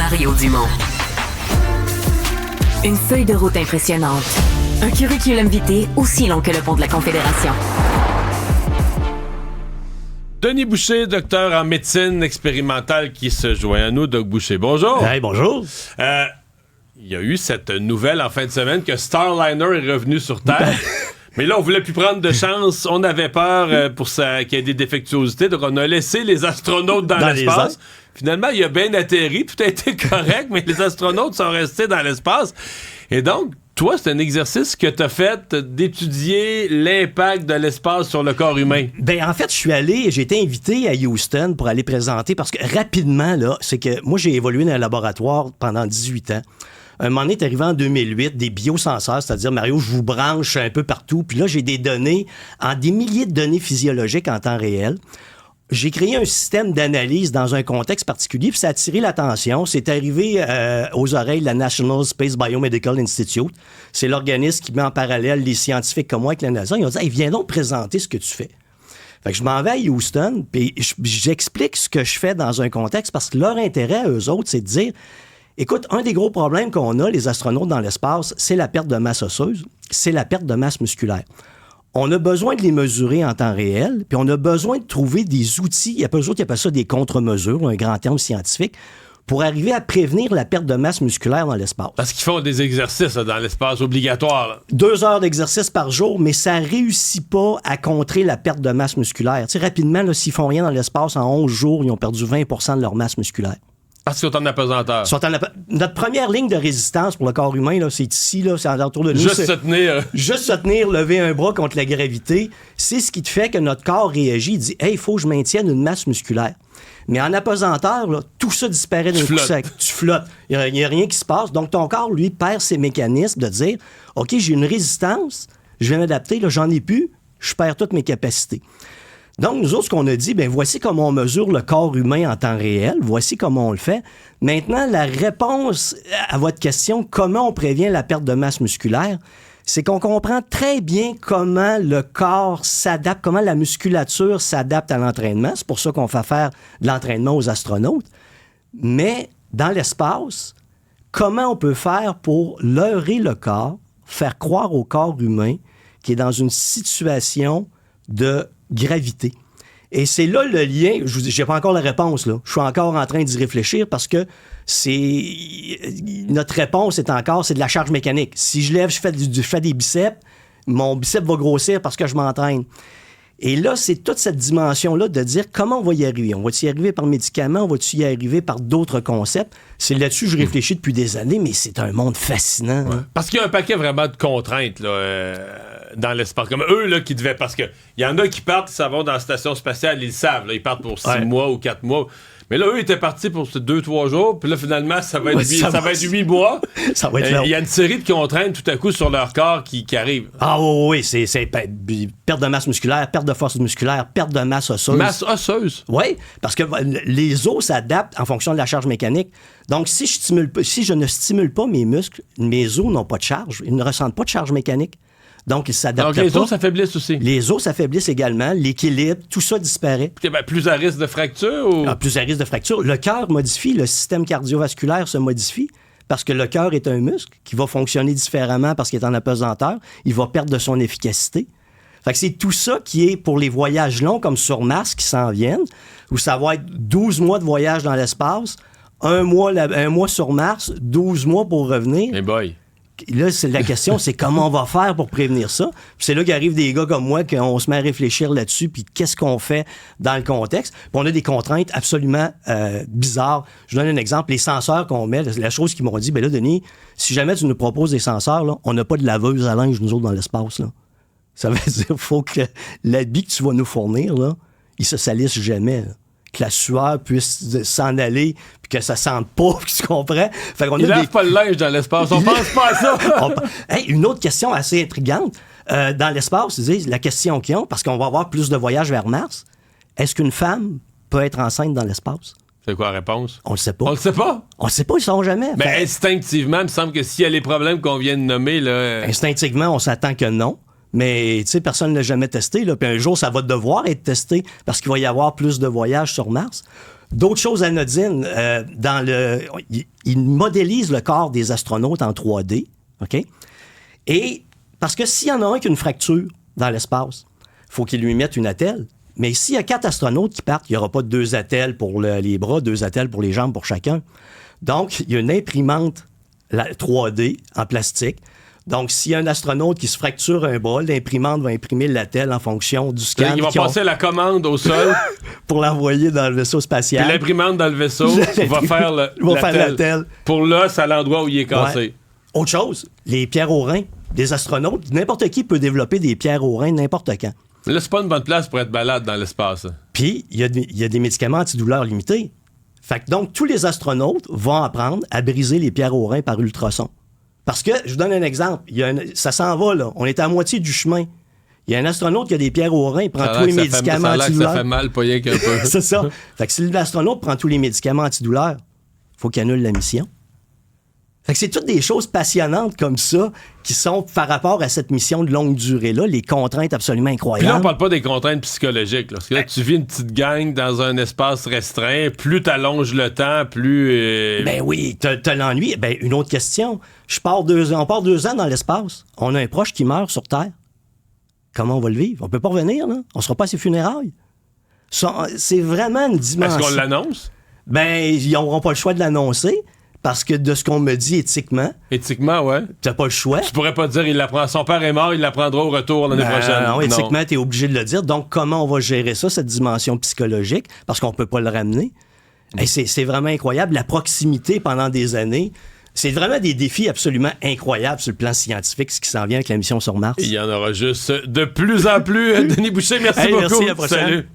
Mario Dumont. Une feuille de route impressionnante. Un curriculum vitae aussi long que le pont de la Confédération. Denis Boucher, docteur en médecine expérimentale qui se joint à nous. Doc Boucher, bonjour. Hey, bonjour. Il y a eu cette nouvelle en fin de semaine que Starliner est revenu sur Terre. Mais là, on voulait plus prendre de chance. On avait peur qu'il y ait des défectuosités. Donc, on a laissé les astronautes dans l'espace. Finalement, il a bien atterri. Tout a été correct, mais les astronautes sont restés dans l'espace. Et donc, toi, c'est un exercice que tu as fait d'étudier l'impact de l'espace sur le corps humain. Ben, en fait, j'ai été invité à Houston pour aller présenter parce que rapidement, là, c'est que moi, j'ai évolué dans un laboratoire pendant 18 ans. Un moment donné, est arrivé en 2008, des biosenseurs, c'est-à-dire, Mario, je vous branche un peu partout. Puis là, j'ai des données, des milliers de données physiologiques en temps réel. J'ai créé un système d'analyse dans un contexte particulier, puis ça a attiré l'attention. C'est arrivé aux oreilles de la National Space Biomedical Institute. C'est l'organisme qui met en parallèle les scientifiques comme moi avec la NASA. Ils ont dit, hey, viens donc présenter ce que tu fais. Fait que je m'en vais à Houston, puis j'explique ce que je fais dans un contexte, parce que leur intérêt, eux autres, c'est de dire, écoute, un des gros problèmes qu'on a, les astronautes dans l'espace, c'est la perte de masse osseuse, c'est la perte de masse musculaire. On a besoin de les mesurer en temps réel, puis on a besoin de trouver des outils, il y a pas d'autres qui appellent ça des contre-mesures, un grand terme scientifique, pour arriver à prévenir la perte de masse musculaire dans l'espace. Parce qu'ils font des exercices dans l'espace obligatoires. Là. 2 heures d'exercice par jour, mais ça réussit pas à contrer la perte de masse musculaire. Tu sais, rapidement, là, s'ils font rien dans l'espace, en 11 jours, ils ont perdu 20% de leur masse musculaire. Parce qu'ils sont en apesanteur. Notre première ligne de résistance pour le corps humain, là, c'est ici, là, c'est autour de nous. Juste se tenir. Juste se tenir, lever un bras contre la gravité. C'est ce qui te fait que notre corps réagit. Il dit, hey, il faut que je maintienne une masse musculaire. Mais en apesanteur, là, tout ça disparaît d'un coup sec. Tu flottes. Il n'y a rien qui se passe. Donc, ton corps, lui, perd ses mécanismes de dire, OK, j'ai une résistance, je vais m'adapter, là, j'en ai plus, je perds toutes mes capacités. Donc, nous autres, ce qu'on a dit, bien, voici comment on mesure le corps humain en temps réel, voici comment on le fait. Maintenant, la réponse à votre question, comment on prévient la perte de masse musculaire, c'est qu'on comprend très bien comment le corps s'adapte, comment la musculature s'adapte à l'entraînement. C'est pour ça qu'on fait faire de l'entraînement aux astronautes. Mais dans l'espace, comment on peut faire pour leurrer le corps, faire croire au corps humain qu'il est dans une situation de gravité. Et c'est là le lien. Je vous dis, j'ai pas encore la réponse, là. Je suis encore en train d'y réfléchir parce que notre réponse c'est de la charge mécanique. Si je lève, je fais des biceps, mon biceps va grossir parce que je m'entraîne. Et là, c'est toute cette dimension-là de dire comment on va y arriver. On va-tu y arriver par médicaments? On va-tu y arriver par d'autres concepts? C'est là-dessus que je réfléchis depuis des années, mais c'est un monde fascinant. Ouais. Parce qu'il y a un paquet vraiment de contraintes là, dans l'espace. Comme eux là, qui devaient... Parce qu'il y en a qui partent, ça va dans la station spatiale, ils le savent. Là, ils partent pour 6 mois ou 4 mois. Mais là, eux étaient partis pour 2-3 jours. Puis là, finalement, ça va être 8 mois. Ça va être long. Il y a une série de contraintes tout à coup sur leur corps qui arrivent. Ah oui, c'est perte de masse musculaire, perte de force musculaire, perte de masse osseuse. Masse osseuse? Oui, parce que les os s'adaptent en fonction de la charge mécanique. Donc, si je ne stimule pas mes muscles, mes os n'ont pas de charge. Ils ne ressentent pas de charge mécanique. Donc, ils s'adaptent pas. Donc, les os s'affaiblissent aussi. Les os s'affaiblissent également. L'équilibre, tout ça disparaît. Plus à risque de fracture? Ou... plus à risque de fracture. Le cœur modifie, le système cardiovasculaire se modifie parce que le cœur est un muscle qui va fonctionner différemment parce qu'il est en apesanteur. Il va perdre de son efficacité. Fait que c'est tout ça qui est pour les voyages longs comme sur Mars qui s'en viennent, où ça va être 12 mois de voyage dans l'espace, un mois sur Mars, 12 mois pour revenir. Hey boy! Là, la question, c'est comment on va faire pour prévenir ça. Puis c'est là qu'arrivent des gars comme moi, qu'on se met à réfléchir là-dessus, puis qu'est-ce qu'on fait dans le contexte. Puis on a des contraintes absolument bizarres. Je vous donne un exemple. Les senseurs qu'on met, la chose qu'ils m'ont dit, ben là, Denis, si jamais tu nous proposes des senseurs, là, on n'a pas de laveuse à linge, nous autres, dans l'espace. Là. Ça veut dire qu'il faut que l'habit que tu vas nous fournir, là, il se salisse jamais. Là. Que la sueur puisse s'en aller, puis que ça sente pas, puis tu comprends? Fait qu'on ils lavent pas le linge dans l'espace, on pense pas à ça! Hey, une autre question assez intrigante. Dans l'espace, ils disent, la question qu'ils ont, parce qu'on va avoir plus de voyages vers Mars, est-ce qu'une femme peut être enceinte dans l'espace? C'est quoi la réponse? On le sait pas. On le sait pas? On le sait pas, ils ne sauront jamais. Mais instinctivement, il me semble que s'il y a les problèmes qu'on vient de nommer... là, instinctivement, on s'attend que non. Mais personne ne l'a jamais testé. Là. Puis un jour, ça va devoir être testé parce qu'il va y avoir plus de voyages sur Mars. D'autres choses anodines, ils modélisent le corps des astronautes en 3D. OK? Et parce que s'il y en a un qui a une fracture dans l'espace, il faut qu'il lui mette une attelle. Mais s'il y a 4 astronautes qui partent, il n'y aura pas 2 attelles pour les bras, 2 attelles pour les jambes pour chacun. Donc, il y a une imprimante 3D en plastique. Donc, s'il y a un astronaute qui se fracture un bras, l'imprimante va imprimer l'attelle en fonction du scan. Il va passer la commande au sol. Pour l'envoyer dans le vaisseau spatial. Puis l'imprimante dans le vaisseau va faire l'attelle. Pour l'os à l'endroit où il est cassé. Ouais. Autre chose, les pierres aux reins des astronautes. N'importe qui peut développer des pierres aux reins n'importe quand. Là, c'est pas une bonne place pour être malade dans l'espace. Puis, il y a des médicaments antidouleurs limités. Fait que donc, tous les astronautes vont apprendre à briser les pierres aux reins par ultrason. Parce que, je vous donne un exemple, ça s'en va, là. On est à moitié du chemin. Il y a un astronaute qui a des pierres aux reins, il prend tous les médicaments antidouleurs. Ça fait mal, pas rien qu'un peu. C'est ça. Fait que si l'astronaute prend tous les médicaments antidouleurs, il faut qu'il annule la mission. Fait que c'est toutes des choses passionnantes comme ça qui sont par rapport à cette mission de longue durée-là, les contraintes absolument incroyables. Puis là, on parle pas des contraintes psychologiques. Là, parce que là, tu vis une petite gang dans un espace restreint, plus t'allonges le temps, plus... Ben oui, t'as l'ennui. Ben, une autre question. On part 2 ans dans l'espace. On a un proche qui meurt sur Terre. Comment on va le vivre? On peut pas revenir, là. On sera pas à ses funérailles. C'est vraiment une dimension... Est-ce qu'on l'annonce? Ben, ils n'auront pas le choix de l'annoncer. Parce que de ce qu'on me dit éthiquement... Éthiquement, ouais. T'as pas le choix. Tu pourrais pas dire, son père est mort, il l'apprendra au retour l'année prochaine. Non, éthiquement, t'es obligé de le dire. Donc, comment on va gérer ça, cette dimension psychologique? Parce qu'on peut pas le ramener. Et c'est vraiment incroyable. La proximité pendant des années, c'est vraiment des défis absolument incroyables sur le plan scientifique, ce qui s'en vient avec la mission sur Mars. Il y en aura juste de plus en plus. Denis Boucher, merci beaucoup. Merci, à la prochaine. Salut.